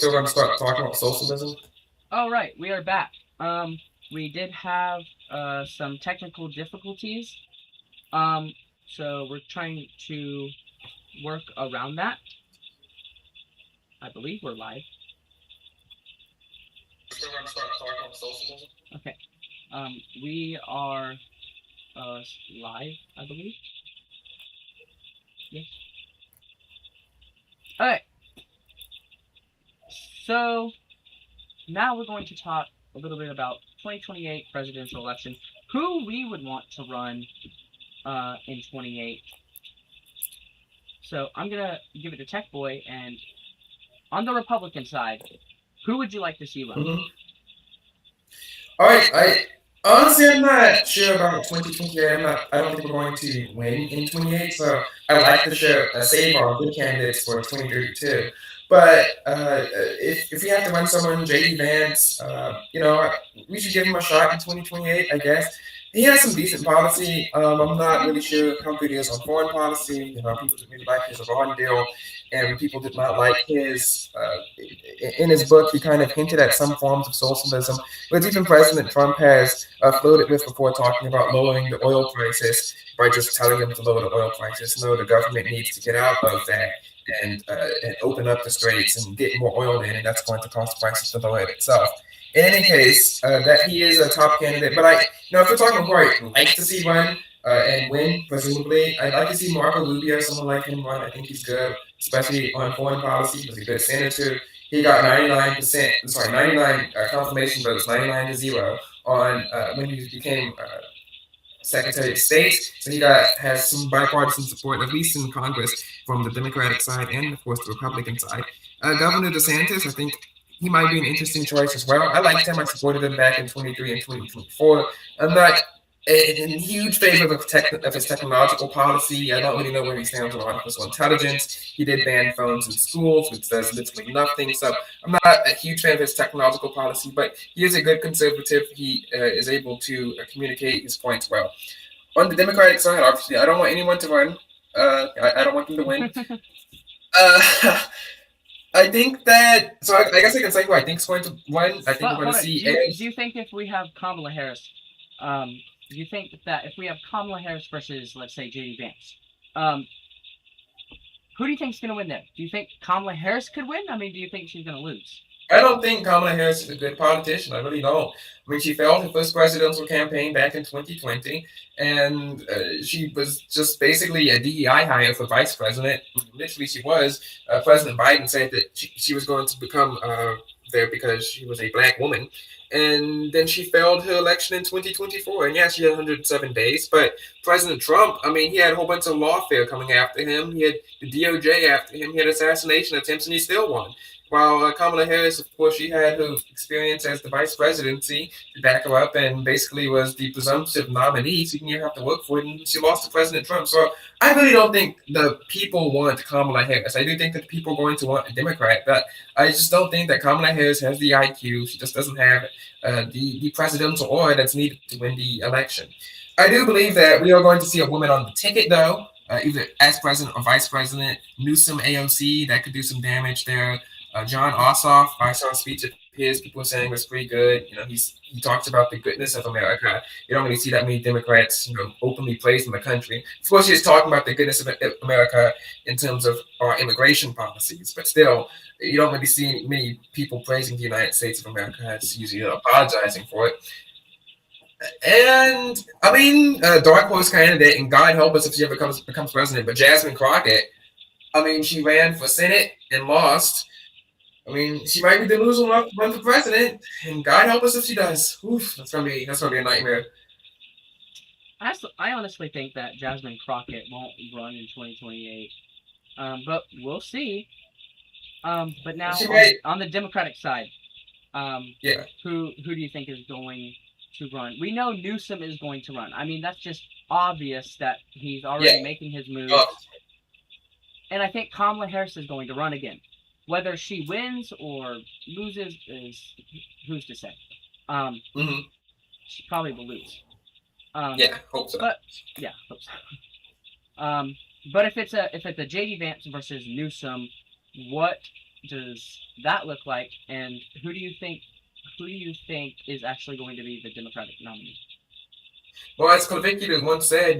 still going to start talking about socialism? Oh, right, we are back. We did have some technical difficulties. Um, so we're trying to work around that. I believe we're live. Still going to start talking about socialism? Okay. We are live, I believe. Yes. All right. So now we're going to talk a little bit about 2028 presidential election. Who we would want to run in 28. So I'm gonna give it to Tech Boy, and on the Republican side, who would you like to see run? Mm-hmm. All right. I'm not sure about 2028. I don't think we're going to win in 28. So I like to save our good candidates for 2032. But if we have to run someone, JD Vance, we should give him a shot in 2028, I guess. He has some decent policy. I'm not really sure how good he is on foreign policy. People didn't really like his Iran deal, and people did not like his. In his book, he kind of hinted at some forms of socialism, which even President Trump has floated with before, talking about lowering the oil prices by just telling them to lower the oil prices. No, the government needs to get out of that and open up the straits and get more oil in, and that's going to cause prices to lower it itself. In any case, that he is a top candidate. But if we're talking who I like to see run and win, presumably, I'd like to see Marco Rubio, someone like him run. I think he's good, especially on foreign policy. He was a good senator. He got 99 confirmation votes, 99 to 0 on when he became Secretary of State. So has some bipartisan support, at least in Congress, from the Democratic side and, of course, the Republican side. Governor DeSantis, I think he might be an interesting choice as well. I liked him. I supported him back in 23 and 2024. I'm not in huge favor of his technological policy. I don't really know where he stands on artificial intelligence. He did ban phones in schools, which does literally nothing. So I'm not a huge fan of his technological policy, but he is a good conservative. He is able to communicate his points well. On the Democratic side, obviously, I don't want anyone to run. I don't want them to win. I think that. So I guess I can say who I think is going to win. I think we're going to see. Do you think if we have Kamala Harris, do you think that if we have Kamala Harris versus, let's say, JD Vance, who do you think is going to win there? Do you think Kamala Harris could win? I mean, do you think she's going to lose? I don't think Kamala Harris is a good politician. I really don't. I mean, she failed her first presidential campaign back in 2020, and she was just basically a DEI hire for vice president. Literally, she was. President Biden said that she was going to become there because she was a black woman. And then she failed her election in 2024. And yeah, she had 107 days. But President Trump, I mean, he had a whole bunch of lawfare coming after him. He had the DOJ after him. He had assassination attempts, and he still won. While Kamala Harris, of course, she had her experience as the vice presidency to back her up and basically was the presumptive nominee, so you didn't have to work for it, and she lost to President Trump. So I really don't think the people want Kamala Harris. I do think that the people are going to want a Democrat, but I just don't think that Kamala Harris has the IQ. She just doesn't have the presidential aura that's needed to win the election. I do believe that we are going to see a woman on the ticket, though, either as president or vice president. Newsom AOC, that could do some damage there. John Ossoff, I saw a speech of his. People were saying was pretty good. He talks about the goodness of America. You don't really see that many Democrats, openly praising the country. Of course, he's talking about the goodness of America in terms of our immigration policies, but still, you don't really see many people praising the United States of America. It's usually apologizing for it. And I mean, dark horse candidate, and God help us if she ever becomes president. But Jasmine Crockett, I mean, she ran for Senate and lost. I mean, she might be delusional enough to run for president, and God help us if she does. Oof, that's gonna be a nightmare. I honestly think that Jasmine Crockett won't run in 2028, but we'll see. But now on the Democratic side, yeah, who do you think is going to run? We know Newsom is going to run. I mean, that's just obvious that he's already making his moves. And I think Kamala Harris is going to run again. Whether she wins or loses is who's to say. She probably will lose. Hope so. But hope so. But if it's a JD Vance versus Newsom, what does that look like? And who do you think is actually going to be the Democratic nominee? Well, as Convicted once said,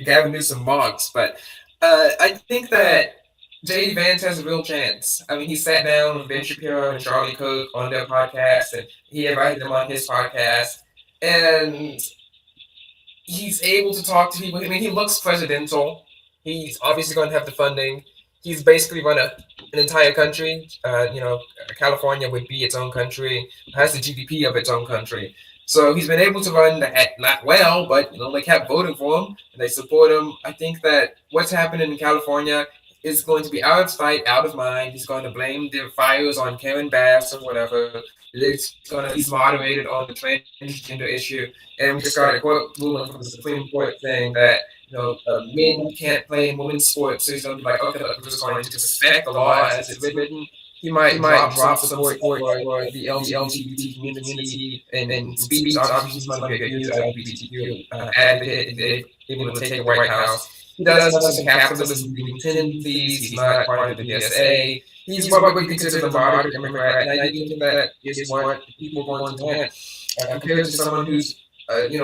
Gavin Newsom mocks, but I think that JD Vance has a real chance. I mean, he sat down with Ben Shapiro and Charlie Cook on their podcast, and he invited them on his podcast, and he's able to talk to people. I mean, he looks presidential. He's obviously going to have the funding. He's basically run an entire country. California would be its own country, has the GDP of its own country. So he's been able to run that not well, but they kept voting for him and they support him. I think that what's happening in California is going to be out of sight, out of mind. He's going to blame the fires on Karen Bass or whatever. He's moderated on the transgender issue, and we just got a quote ruling from the Supreme Court saying that men can't play in women's sports. So he's going to be like, okay, we're just going to respect the law as it's written. He might drop some support for the LGBT community and speech. Obviously, he's going to be a huge LGBTQ advocate if they're able to take the White House. He does have some capitalism tendencies. He's not part of the DSA. He's what we consider the moderate Democrat, and I do think that is what people are going to want compared to someone who's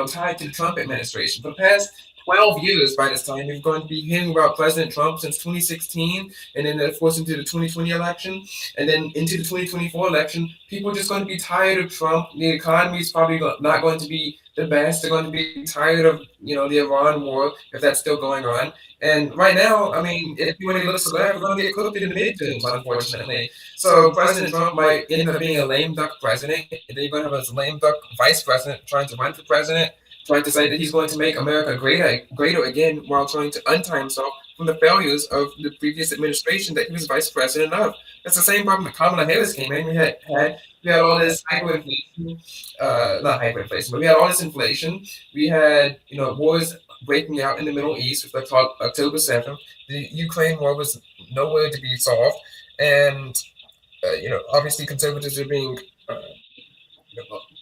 tied to the Trump administration. For the past 12 years by this time, you're going to be hearing about President Trump since 2016, and then, of course, into the 2020 election, and then into the 2024 election. People are just going to be tired of Trump. The economy is probably not going to be the best. They're going to be tired of, the Iran war, if that's still going on. And right now, I mean, if you want to look to that, we're going to get cooked in the midterms, unfortunately. So President Trump might end up being a lame duck president. And then you're going to have a lame duck vice president trying to run for president, trying to say that he's going to make America greater again, while trying to untie himself from the failures of the previous administration that he was vice president of. That's the same problem that Kamala Harris came in. We had all this hyperinflation, not hyperinflation, but we had all this inflation. We had wars breaking out in the Middle East with October 7th. The Ukraine war was nowhere to be solved, and obviously conservatives are being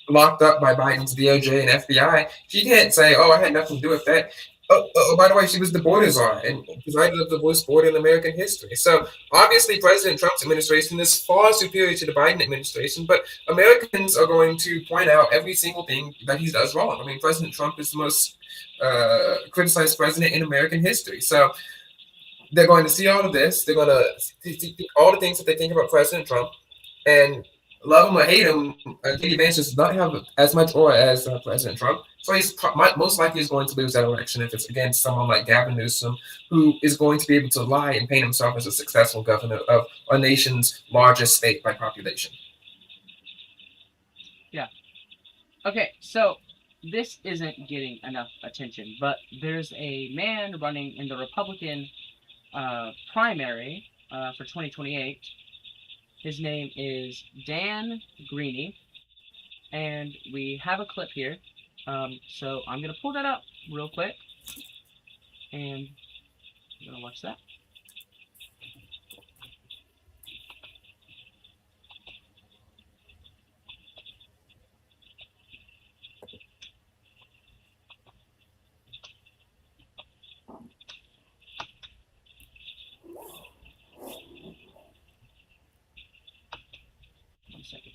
locked up by Biden's DOJ and FBI. She can't say, "Oh, I had nothing to do with that." By the way, she was the border czar and presided of the worst border in American history. So obviously, President Trump's administration is far superior to the Biden administration, but Americans are going to point out every single thing that he does wrong. I mean, President Trump is the most criticized president in American history. So they're going to see all of this. They're going to see all the things that they think about President Trump, and love him or hate him, JD Vance does not have as much aura as President Trump. So he's most likely is going to lose that election if it's against someone like Gavin Newsom, who is going to be able to lie and paint himself as a successful governor of our nation's largest state by population. Yeah. Okay, so this isn't getting enough attention, but there's a man running in the Republican primary for 2028. His name is Dan Greeny, and we have a clip here. So I'm going to pull that up real quick, and I'm going to watch that. Second.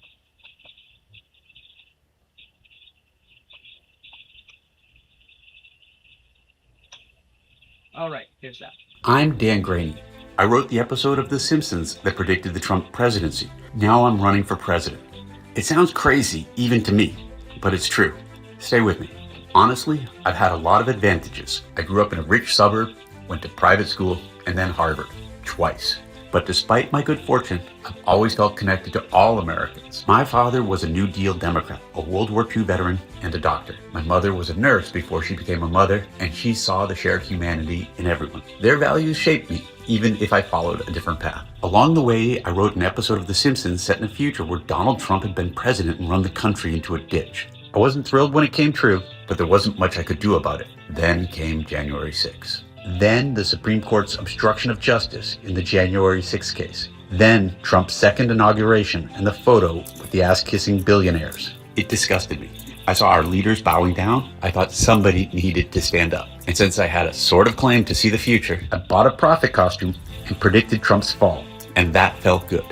All right, here's that. I'm Dan Greeny. I wrote the episode of The Simpsons that predicted the Trump presidency. Now I'm running for president. It sounds crazy, even to me, but it's true. Stay with me. Honestly, I've had a lot of advantages. I grew up in a rich suburb, went to private school, and then Harvard, twice. But despite my good fortune, I've always felt connected to all Americans. My father was a New Deal Democrat, a World War II veteran, and a doctor. My mother was a nurse before she became a mother, and she saw the shared humanity in everyone. Their values shaped me, even if I followed a different path. Along the way, I wrote an episode of The Simpsons set in a future where Donald Trump had been president and run the country into a ditch. I wasn't thrilled when it came true, but there wasn't much I could do about it. Then came January 6th. Then the Supreme Court's obstruction of justice in the January 6th case. Then Trump's second inauguration and the photo with the ass-kissing billionaires. It disgusted me. I saw our leaders bowing down. I thought somebody needed to stand up. And since I had a sort of claim to see the future, I bought a prophet costume and predicted Trump's fall. and that felt good.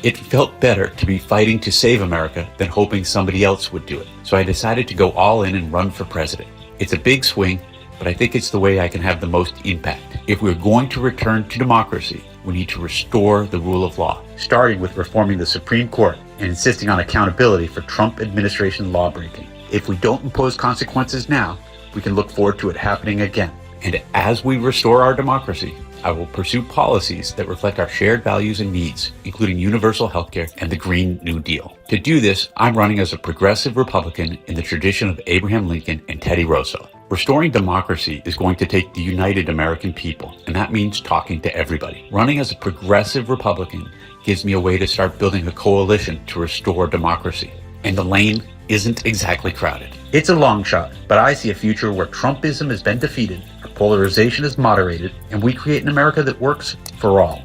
It felt better to be fighting to save America than hoping somebody else would do it. So I decided to go all in and run for president. It's a big swing, but I think it's the way I can have the most impact. If we're going to return to democracy, we need to restore the rule of law, starting with reforming the Supreme Court and insisting on accountability for Trump administration lawbreaking. If we don't impose consequences now, we can look forward to it happening again. And as we restore our democracy, I will pursue policies that reflect our shared values and needs, including universal healthcare and the Green New Deal. To do this, I'm running as a progressive Republican in the tradition of Abraham Lincoln and Teddy Roosevelt. Restoring democracy is going to take the united American people, and that means talking to everybody. Running as a progressive Republican gives me a way to start building a coalition to restore democracy. And the lane isn't exactly crowded. It's a long shot, but I see a future where Trumpism has been defeated, our polarization is moderated, and we create an America that works for all.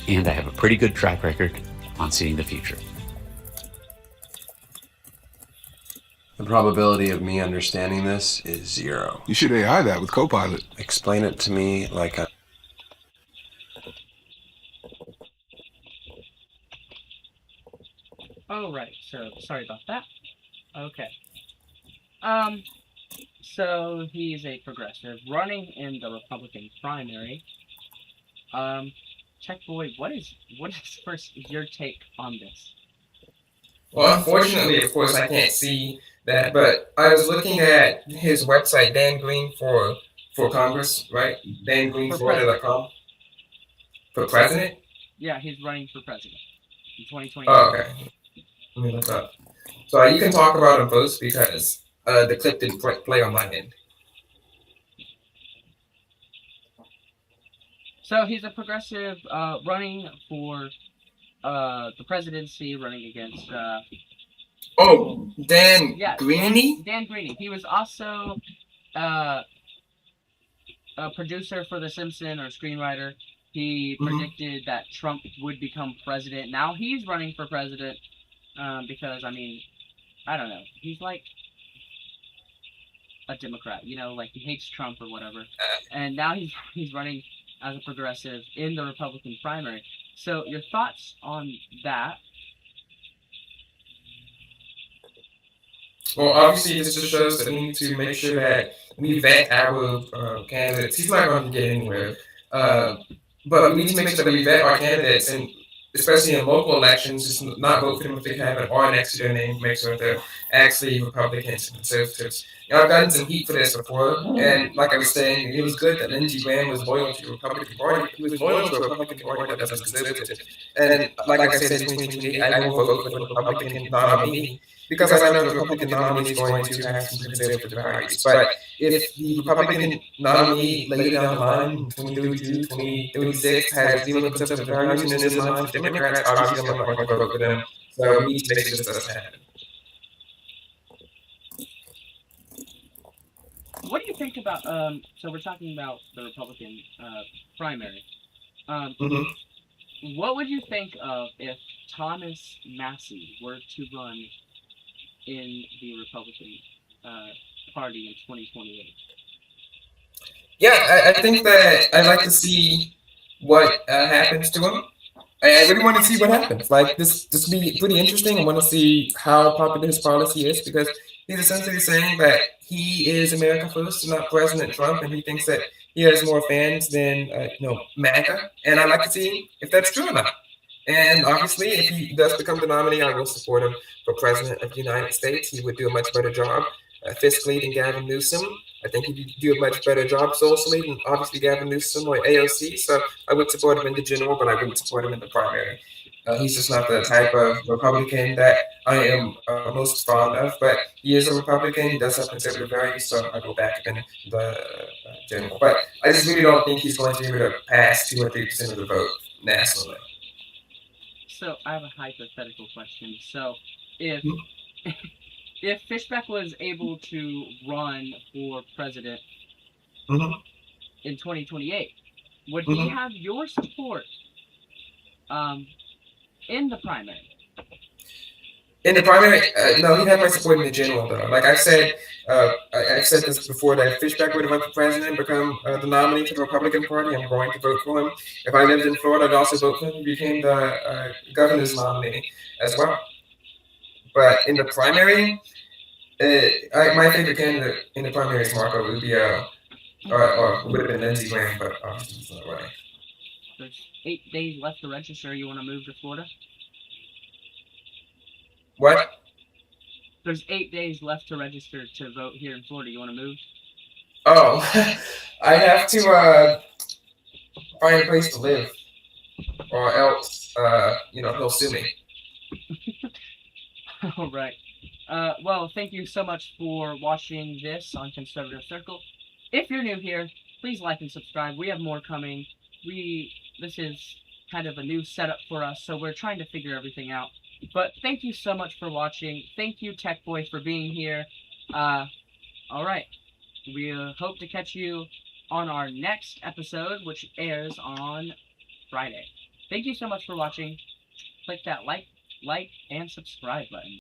And I have a pretty good track record on seeing the future. The probability of me understanding this is 0. You should AI that with Copilot. Explain it to me like a... Oh, right. So, sorry about that. Okay. So he's a progressive running in the Republican primary. TechBoy, what is first your take on this? Well, unfortunately, of course, I can't see that, but I was looking at his website, Dan Green for Congress, right? DanGreenFlorida.com. For president? Yeah, he's running for president in 2020. Oh, okay. Let me look up. So you can talk about him first because the clip didn't play on my end. So he's a progressive running for the presidency, running against... Dan Greeny? Dan Greeny. He was also a producer for The Simpsons, or screenwriter. He predicted that Trump would become president. Now he's running for president because, I mean, I don't know. He's like a Democrat, you know, like he hates Trump or whatever. And now he's running as a progressive in the Republican primary. So your thoughts on that? Well, obviously, this just shows that we need to make sure that we vet our candidates. He's not going to get anywhere. But we need to make sure that we vet our candidates, and especially in local elections, just not vote for them if they have an R next to their name, make sure that they're actually Republicans and conservatives. You know, I've gotten some heat for this before, and like I was saying, it was good that Lindsey Graham was loyal to the Republican Party. He was loyal to the Republican Party that doesn't conservative. And like I said, in 2028, I will vote for the Republican nominee because I know the Republican nominee is going to have some conservative values. But if the Republican nominee later down the line, 2032, 2036, has zero conservative values and is in line for Democrats, obviously I'm not going to vote for them. So we need to make sure this doesn't happen. What do you think about, so we're talking about the Republican primary. What would you think of if Thomas Massie were to run in the Republican Party in 2028? Yeah, I think that I'd like to see what happens to him. I really want to see what happens. Like, this will be pretty interesting. I want to see how popular his policy is because he's essentially saying that he is America first, not President Trump, and he thinks that he has more fans than, MAGA. And I'd like to see if that's true or not. And obviously, if he does become the nominee, I will support him for President of the United States. He would do a much better job fiscally than Gavin Newsom. I think he would do a much better job socially than obviously Gavin Newsom or AOC. So I would support him in the general, but I wouldn't support him in the primary. He's just not the type of Republican that I am most fond of, but he is a Republican. He does have conservative values, so I go back in the general. But I just really don't think he's going to be able to pass 2 or 3% of the vote nationally. So I have a hypothetical question. So if if Fishback was able to run for president in 2028, would he have your support in the primary? In the primary, no, he'd have my support in the general, though. Like I said, I said this before that if Fishback would have run for president and become the nominee for the Republican Party, I'm going to vote for him. If I lived in Florida, I'd also vote for him. He became the governor's nominee as well. But in the primary, my favorite candidate in the primary is Marco Rubio, or it would have been Lindsey Graham, but obviously he's not running. There's 8 days left to register. You want to move to Florida? What? There's 8 days left to register to vote here in Florida. You want to move? Oh, I'd have to find a place to live, or else, he'll sue me. All right. Well, thank you so much for watching this on Conservative Circle. If you're new here, please like and subscribe. We have more coming. This is kind of a new setup for us, so we're trying to figure everything out. But thank you so much for watching. Thank you, TechBoy, for being here. All right. We hope to catch you on our next episode, which airs on Friday. Thank you so much for watching. Click that like, and subscribe button.